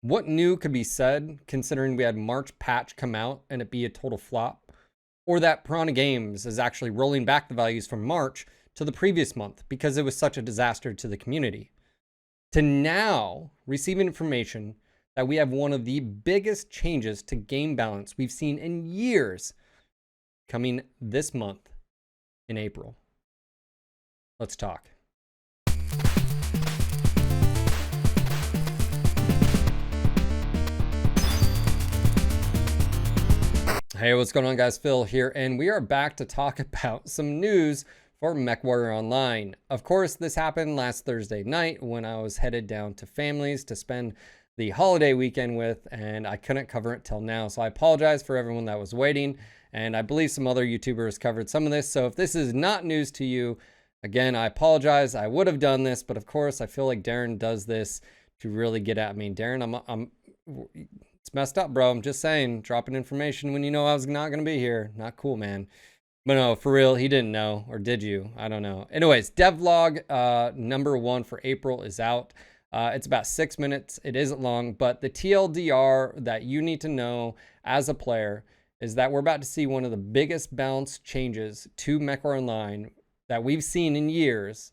What new could be said considering we had March patch come out and it be a total flop? Or that Piranha Games is actually rolling back the values from March to the previous month because it was such a disaster to the community? To now receiving information that we have one of the biggest changes to game balance we've seen in years coming this month in April. Let's talk. Hey, what's going on, guys? Phil here, and we are back to talk about some news for Mechwarrior Online. Of course, this happened last Thursday night when I was headed down to families to spend the holiday weekend with, and I couldn't cover it till now. So I apologize for everyone that was waiting, and I believe some other YouTubers covered some of this. So if this is not news to you, again, I apologize. I would have done this, but of course, I feel like Darren does this to really get at me. Darren, it's messed up, bro. I'm just saying, dropping information when you know I was not going to be here. Not cool, man. But no, for real, he didn't know. Or did you? I don't know. Anyways, devlog number 1 for April is out. It's about 6 minutes. It isn't long, but the TLDR that you need to know as a player is that we're about to see one of the biggest balance changes to Mechwarrior Online that we've seen in years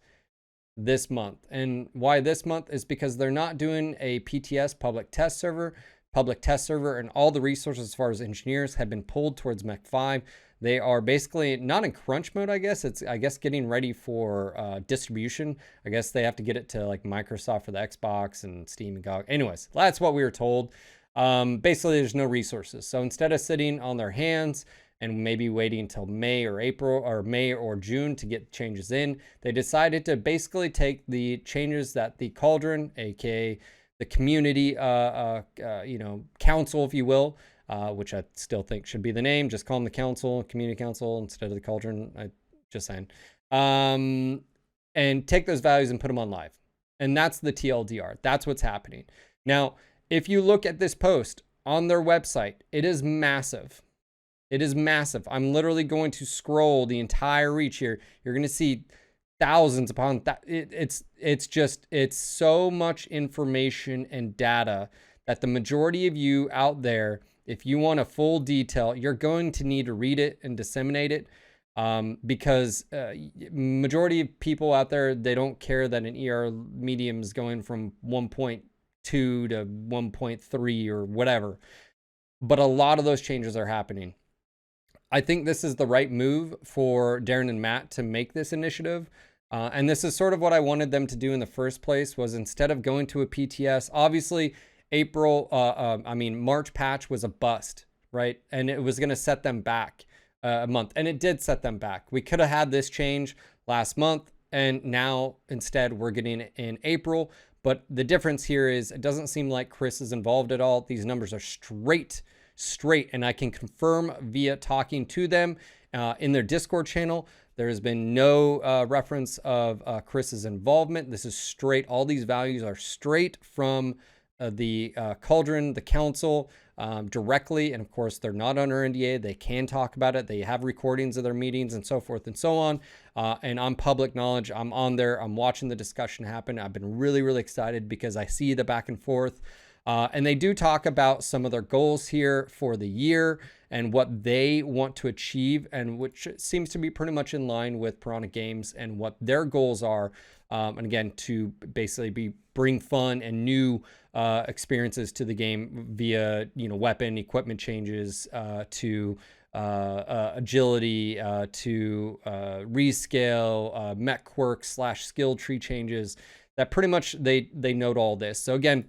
this month. And why this month is because they're not doing a PTS public test server. And all the resources as far as engineers have been pulled towards Mech 5. They are basically not in crunch mode, I guess. It's, I guess, getting ready for distribution. I guess they have to get it to like Microsoft for the Xbox and Steam and GOG. Anyways, that's what we were told. Basically, there's no resources. So instead of sitting on their hands and maybe waiting until May or June to get changes in, they decided to basically take the changes that the Cauldron, aka the community, council, if you will, which I still think should be the name. Just call them the council, community council, instead of the Cauldron. Just saying. And take those values and put them on live. And that's the TLDR. That's what's happening. Now, if you look at this post on their website, it is massive. It is massive. I'm literally going to scroll the entire reach here. You're going to see thousands upon that. It's so much information and data that the majority of you out there, if you want a full detail, you're going to need to read it and disseminate it, because majority of people out there, they don't care that an ER medium is going from 1.2 to 1.3 or whatever, but a lot of those changes are happening. I think this is the right move for Darren and Matt to make this initiative. And this is sort of what I wanted them to do in the first place, was instead of going to a PTS, obviously March patch was a bust, right? And it was going to set them back a month, and it did set them back. We could have had this change last month, and now instead we're getting it in April. But the difference here is it doesn't seem like Chris is involved at all. These numbers are straight, and I can confirm via talking to them in their Discord channel. There has been no reference of Chris's involvement. This is straight. All these values are straight from the Cauldron, the council, directly. And of course, they're not under NDA. They can talk about it. They have recordings of their meetings and so forth and so on. And on public knowledge, I'm on there. I'm watching the discussion happen. I've been really, really excited because I see the back and forth. And they do talk about some of their goals here for the year and what they want to achieve, and which seems to be pretty much in line with Piranha Games and what their goals are. And again, to basically bring fun and new experiences to the game via, weapon, equipment changes, to agility, to rescale, mech quirk / skill tree changes. That pretty much they note all this. So again,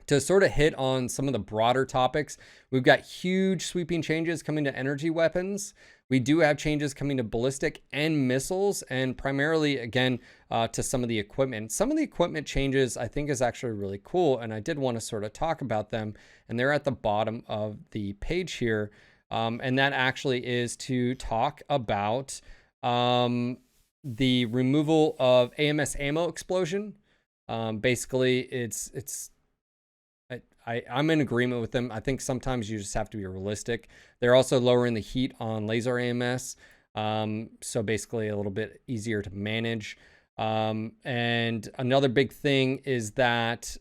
to sort of hit on some of the broader topics, we've got huge sweeping changes coming to energy weapons. We do have changes coming to ballistic and missiles, and primarily, again, to some of the equipment. Some of the equipment changes I think is actually really cool, and I did want to sort of talk about them, and they're at the bottom of the page here. And that actually is to talk about the removal of AMS ammo explosion. Basically, I'm in agreement with them. I think sometimes you just have to be realistic. They're also lowering the heat on laser AMS. So basically a little bit easier to manage. And another big thing is that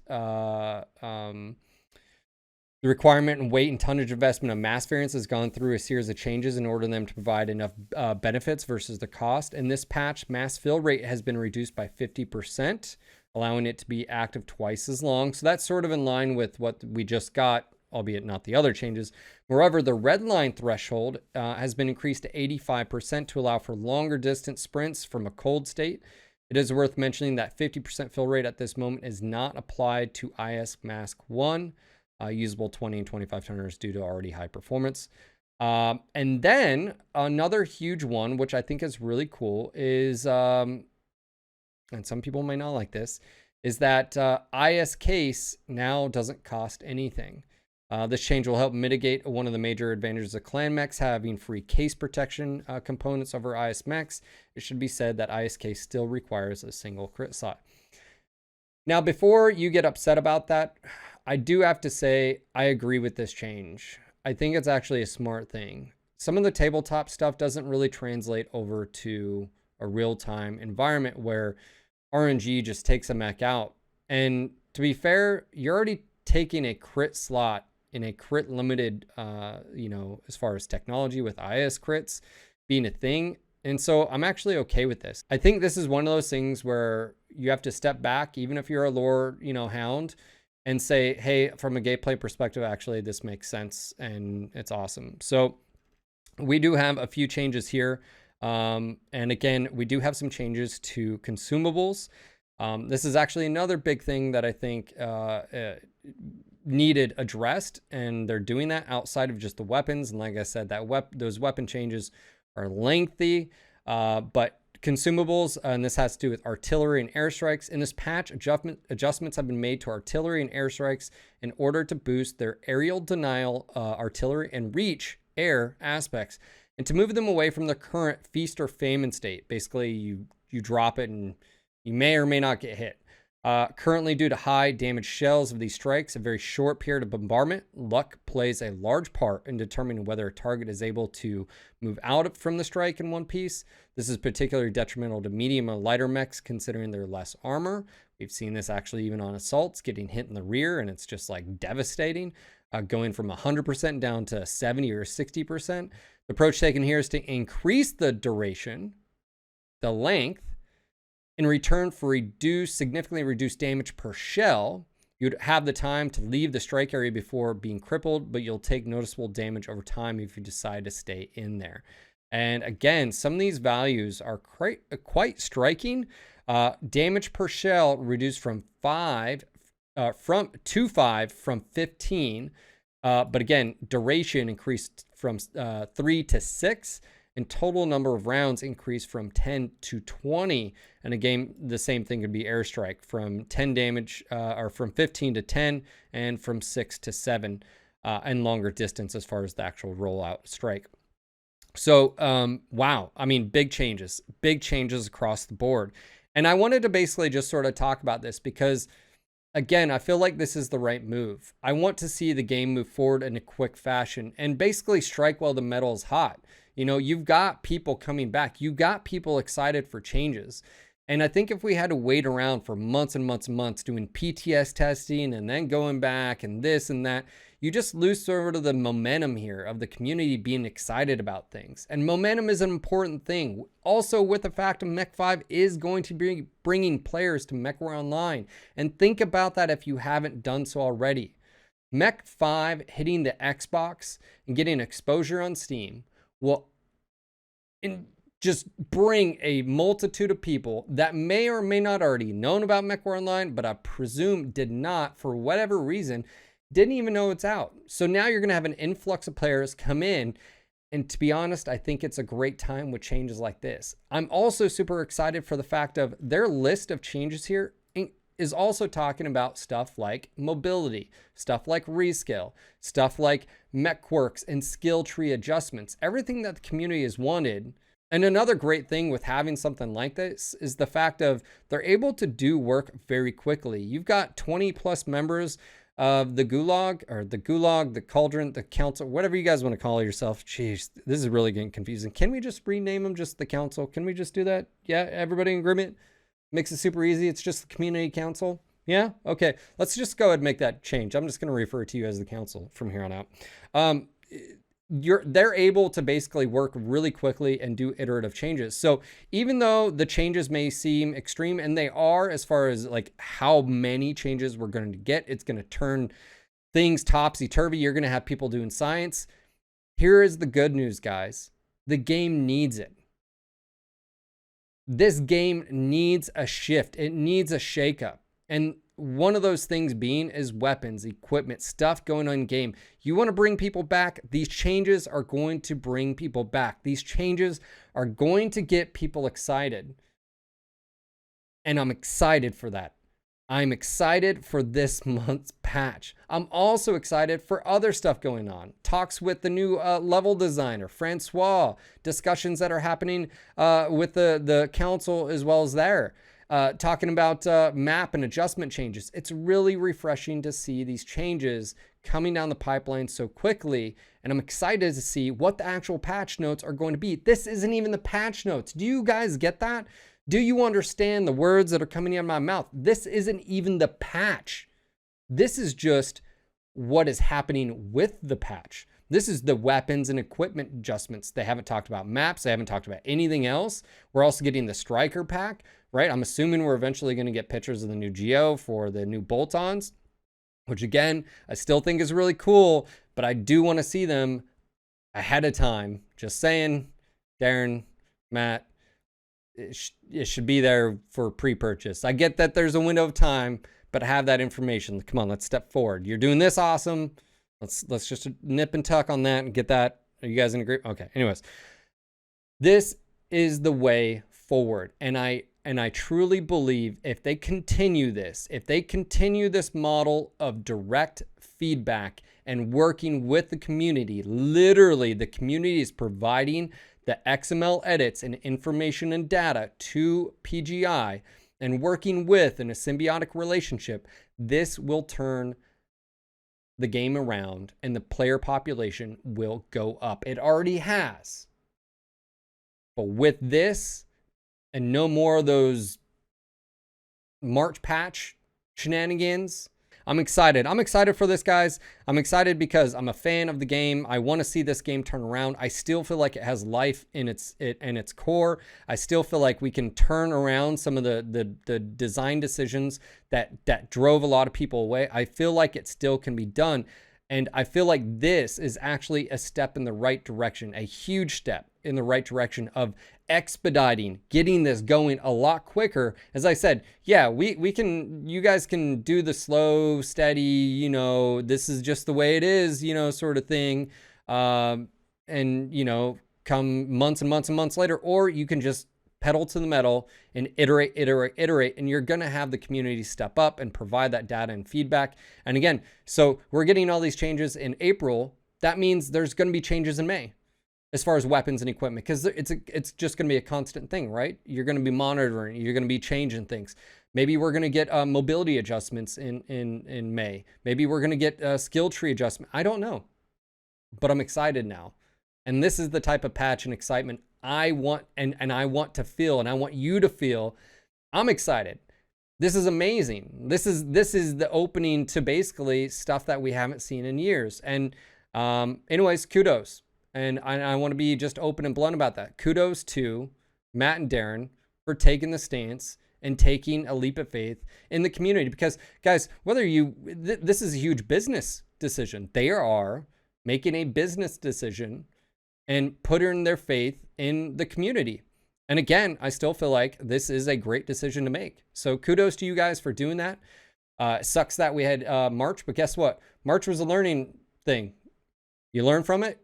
the requirement and weight and tonnage investment of mass variants has gone through a series of changes in order for them to provide enough benefits versus the cost. In this patch, mass fill rate has been reduced by 50%, allowing it to be active twice as long. So that's sort of in line with what we just got, albeit not the other changes. Moreover, the red line threshold has been increased to 85% to allow for longer distance sprints from a cold state. It is worth mentioning that 50% fill rate at this moment is not applied to IS Mask 1. Usable 20 and 25 tonners due to already high performance. And then another huge one, which I think is really cool, is, and some people might not like this, is that IS case now doesn't cost anything. This change will help mitigate one of the major advantages of clan mechs having free case protection components over IS mechs. It should be said that IS case still requires a single crit slot. Now, before you get upset about that, I do have to say I agree with this change. I think it's actually a smart thing. Some of the tabletop stuff doesn't really translate over to a real-time environment where RNG just takes a mech out. And to be fair, you're already taking a crit slot in a crit limited, as far as technology with IS crits being a thing. And so I'm actually okay with this. I think this is one of those things where you have to step back, even if you're a lore, hound, and say, hey, from a gameplay perspective, actually, this makes sense and it's awesome. So we do have a few changes here. And again, we do have some changes to consumables. This is actually another big thing that I think needed addressed, and they're doing that outside of just the weapons. And like I said, those weapon changes are lengthy, but consumables, and this has to do with artillery and airstrikes. In this patch, adjustments have been made to artillery and airstrikes in order to boost their aerial denial, artillery, and reach air aspects, and to move them away from the current feast or famine state. Basically, you drop it and you may or may not get hit. Currently, due to high damage shells of these strikes, a very short period of bombardment, luck plays a large part in determining whether a target is able to move out from the strike in one piece. This is particularly detrimental to medium or lighter mechs, considering their less armor. We've seen this actually even on assaults, getting hit in the rear, and it's just like devastating, going from 100% down to 70 or 60%. The approach taken here is to increase the duration, the length, in return for significantly reduced damage per shell. You'd have the time to leave the strike area before being crippled, but you'll take noticeable damage over time if you decide to stay in there. And again, some of these values are quite striking. Damage per shell reduced from 5 from 15. But again, duration increased from 3 to 6. And total number of rounds increased from 10 to 20. And again, the same thing could be airstrike, from 10 damage, or from 15 to 10, and from 6 to 7, and longer distance as far as the actual rollout strike. So, wow. I mean, big changes across the board. And I wanted to basically just sort of talk about this because, again, I feel like this is the right move. I want to see the game move forward in a quick fashion and basically strike while the metal is hot. You've got people coming back. You got people excited for changes. And I think if we had to wait around for months and months and months doing PTS testing and then going back and this and that, you just lose sort of the momentum here of the community being excited about things. And momentum is an important thing. Also, with the fact of Mech 5 is going to be bringing players to Mechwarrior Online. And think about that if you haven't done so already. Mech 5 hitting the Xbox and getting exposure on Steam will just bring a multitude of people that may or may not already known about Mechwarrior Online, but I presume did not, for whatever reason, didn't even know it's out. So now you're going to have an influx of players come in. And to be honest, I think it's a great time with changes like this. I'm also super excited for the fact of their list of changes here is also talking about stuff like mobility, stuff like rescale, stuff like mech quirks and skill tree adjustments, everything that the community has wanted. And another great thing with having something like this is the fact of they're able to do work very quickly. You've got 20 plus members of the Gulag, the Cauldron, the Council, whatever you guys want to call yourself. Jeez, this is really getting confusing. Can we just rename them just the Council? Can we just do that? Yeah, everybody in agreement? Makes it super easy. It's just the community council. Yeah. Okay. Let's just go ahead and make that change. I'm just going to refer to you as the council from here on out. They're able to basically work really quickly and do iterative changes. So even though the changes may seem extreme, and they are, as far as like how many changes we're going to get, it's going to turn things topsy-turvy. You're going to have people doing science. Here is the good news, guys. The game needs it. This game needs a shift. It needs a shakeup. And one of those things being is weapons, equipment, stuff going on in game. You want to bring people back. These changes are going to bring people back. These changes are going to get people excited. And I'm excited for that. I'm excited for this month's patch. I'm also excited for other stuff going on. Talks with the new level designer, Francois. Discussions that are happening with the council as well as there. Talking about map and adjustment changes. It's really refreshing to see these changes coming down the pipeline so quickly. And I'm excited to see what the actual patch notes are going to be. This isn't even the patch notes. Do you guys get that? Do you understand the words that are coming out of my mouth? This isn't even the patch. This is just what is happening with the patch. This is the weapons and equipment adjustments. They haven't talked about maps. They haven't talked about anything else. We're also getting the striker pack, right? I'm assuming we're eventually going to get pictures of the new Geo for the new bolt-ons, which again, I still think is really cool, but I do want to see them ahead of time. Just saying, Darren, Matt, it should be there for pre-purchase. I get that there's a window of time, but have that information. Come on, let's step forward. You're doing this awesome. Let's just nip and tuck on that and get that. Are you guys in agreement? Okay. Anyways, this is the way forward. And I truly believe if they continue this model of direct feedback and working with the community, literally the community is providing the XML edits and information and data to PGI and working with in a symbiotic relationship, this will turn the game around and the player population will go up. It already has. But with this and no more of those March patch shenanigans, I'm excited. I'm excited for this, guys. I'm excited because I'm a fan of the game. I want to see this game turn around. I still feel like it has life in its core. I still feel like we can turn around some of the design decisions that drove a lot of people away. I feel like it still can be done. And I feel like this is actually a step in the right direction, a huge step in the right direction of expediting, getting this going a lot quicker. As I said, yeah, you guys can do the slow, steady, this is just the way it is, sort of thing. And, come months and months and months later, or you can just pedal to the metal and iterate, and you're going to have the community step up and provide that data and feedback. And again, so we're getting all these changes in April. That means there's going to be changes in May as far as weapons and equipment, because it's just going to be a constant thing, right? You're going to be monitoring, you're going to be changing things. Maybe we're going to get mobility adjustments in May. Maybe we're going to get skill tree adjustment. I don't know, but I'm excited now. And this is the type of patch and excitement I want, and I want to feel, and I want you to feel. I'm excited. This is amazing. This is the opening to basically stuff that we haven't seen in years. And anyways, kudos. And I want to be just open and blunt about that. Kudos to Matt and Darren for taking the stance and taking a leap of faith in the community. Because guys, this is a huge business decision. They are making a business decision and putting their faith in the community. And again, I still feel like this is a great decision to make. So kudos to you guys for doing that. Sucks that we had March, but guess what? March was a learning thing. You learn from it.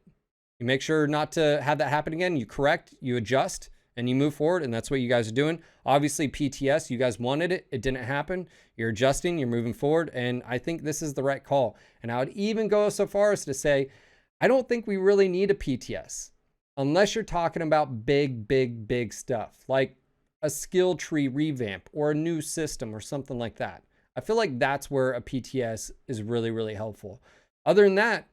You make sure not to have that happen again. You correct, you adjust, and you move forward. And that's what you guys are doing. Obviously, PTS, you guys wanted it. It didn't happen. You're adjusting, you're moving forward. And I think this is the right call. And I would even go so far as to say, I don't think we really need a PTS unless you're talking about big stuff like a skill tree revamp or a new system or something like that. I feel like that's where a PTS is really, really helpful. Other than that,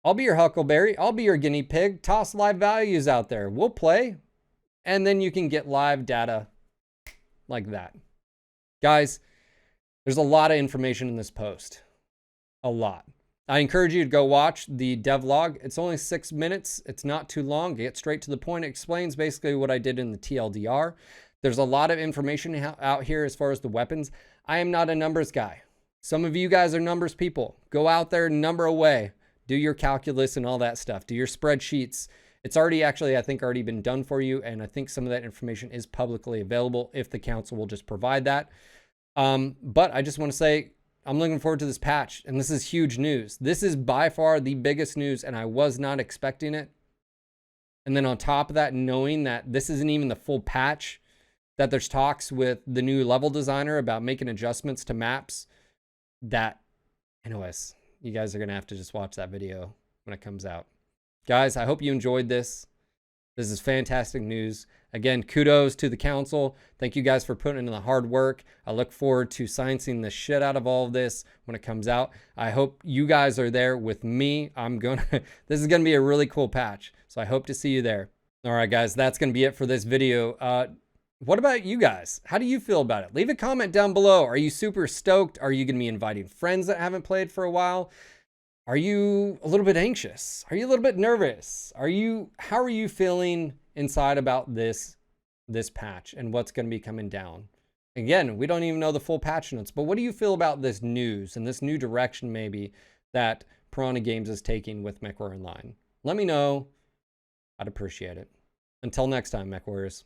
I'll be your Huckleberry. I'll be your guinea pig. Toss live values out there. We'll play. And then you can get live data like that. Guys, there's a lot of information in this post. A lot. I encourage you to go watch the devlog. It's only 6 minutes. It's not too long. Get straight to the point. It explains basically what I did in the TLDR. There's a lot of information out here as far as the weapons. I am not a numbers guy. Some of you guys are numbers people. Go out there, number away. Do your calculus and all that stuff. Do your spreadsheets. It's already actually, I think, already been done for you. And I think some of that information is publicly available if the council will just provide that. But I just want to say, I'm looking forward to this patch, and this is huge news. This is by far the biggest news, and I was not expecting it. And then on top of that, knowing that this isn't even the full patch, that there's talks with the new level designer about making adjustments to maps, that, anyways, you guys are going to have to just watch that video when it comes out. Guys, I hope you enjoyed this. This is fantastic news. Again, kudos to the council. Thank you guys for putting in the hard work. I look forward to sciencing the shit out of all of this when it comes out. I hope you guys are there with me. This is gonna be a really cool patch. So I hope to see you there. All right, guys, that's gonna be it for this video. What about you guys? How do you feel about it? Leave a comment down below. Are you super stoked? Are you gonna be inviting friends that haven't played for a while? Are you a little bit anxious? Are you a little bit nervous? How are you feeling inside about this patch and what's going to be coming down? Again, we don't even know the full patch notes, but what do you feel about this news and this new direction maybe that Piranha Games is taking with Mechwarrior Online? Let me know. I'd appreciate it. Until next time, Mech Warriors.